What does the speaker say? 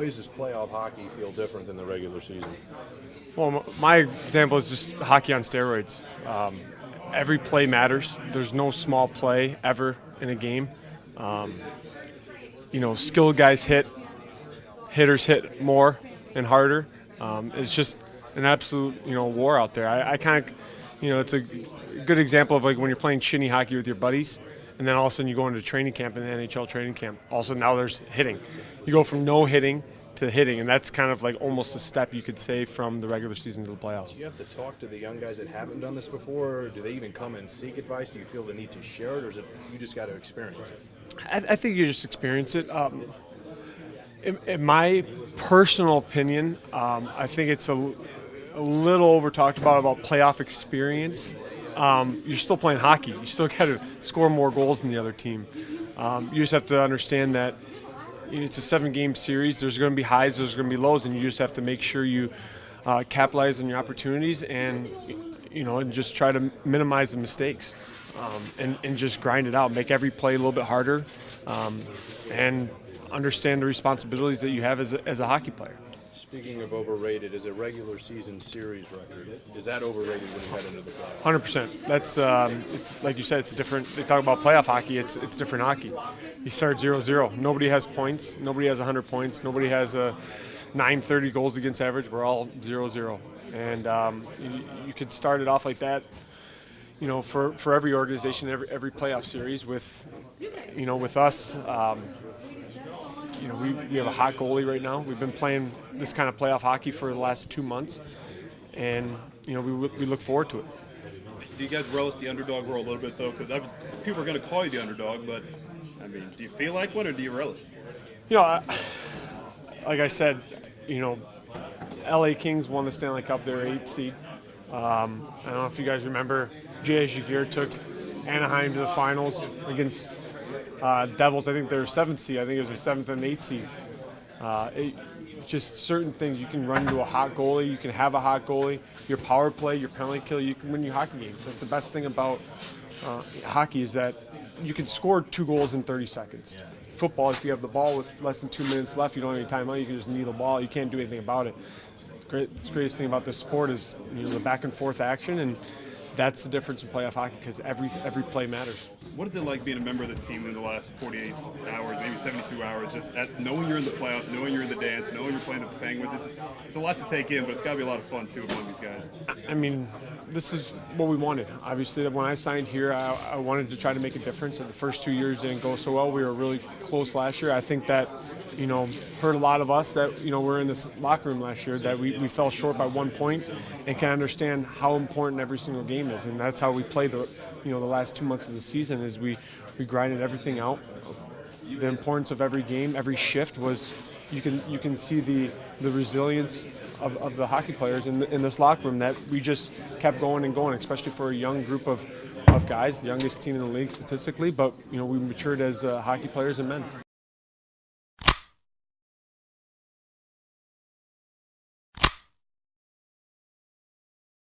ways does playoff hockey feel different than the regular season? Well, my example is just hockey on steroids. Every play matters. There's no small play ever in a game. Skilled guys hitters hit more and harder. It's just an absolute, war out there. I kind of, it's a good example of like when you're playing shinny hockey with your buddies, and then all of a sudden you go into training camp in the NHL training camp. Also now there's hitting. You go from no hitting to hitting, and that's kind of like almost a step you could say from the regular season to the playoffs. Do you have to talk to the young guys that haven't done this before? Or do they even come and seek advice? Do you feel the need to share it, or is it you just got to experience it? I think you just experience it. In my personal opinion, I think it's a little over talked about playoff experience. You're still playing hockey. You still got to score more goals than the other team. You just have to understand that it's a 7-game series. There's going to be highs, there's going to be lows, and you just have to make sure you capitalize on your opportunities and and just try to minimize the mistakes and just grind it out. Make every play a little bit harder, and understand the responsibilities that you have as a hockey player. Speaking of overrated, is a regular season series record, is that overrated when you head into the playoffs? 100%. That's like you said. It's a different. They talk about playoff hockey. It's different hockey. You start 0-0. Nobody has points. Nobody has 100 points. Nobody has a 930 goals against average. We're all 0-0, and you could start it off like that. For every organization, every playoff series with, with us. We have a hot goalie right now. We've been playing this kind of playoff hockey for the last 2 months, and we look forward to it. Do you guys relish the underdog role a little bit, though? Because people are going to call you the underdog, but, do you feel like one, or do you relish? Like I said, LA Kings won the Stanley Cup. They're 8th seed. I don't know if you guys remember, J.S. Jaguar took Anaheim to the finals against Devils. I think they're 7th seed. I think it was a 7th and 8th seed. Just certain things. You can run into a hot goalie. You can have a hot goalie. Your power play, your penalty kill, you can win your hockey games. That's the best thing about hockey is that you can score 2 goals in 30 seconds. Yeah. Football, if you have the ball with less than 2 minutes left, you don't have any timeout. You can just knee the ball. You can't do anything about it. The greatest thing about this sport is the back and forth action, and that's the difference in playoff hockey because every play matters. What is it like being a member of this team in the last 48 hours, maybe 72 hours, just knowing you're in the playoffs, knowing you're in the dance, knowing you're playing the Penguins? It's a lot to take in, but it's got to be a lot of fun, too, among these guys. This is what we wanted. Obviously, when I signed here, I wanted to try to make a difference. And the first 2 years didn't go so well. We were really close last year. I think that, hurt a lot of us that, were in this locker room last year, that we fell short by 1 point and can understand how important every single game is. And that's how we play the last 2 months of the season is we grinded everything out. The importance of every game, every shift was you can see the resilience of the hockey players in this locker room that we just kept going and going, especially for a young group of guys, the youngest team in the league statistically, but we matured as hockey players and men.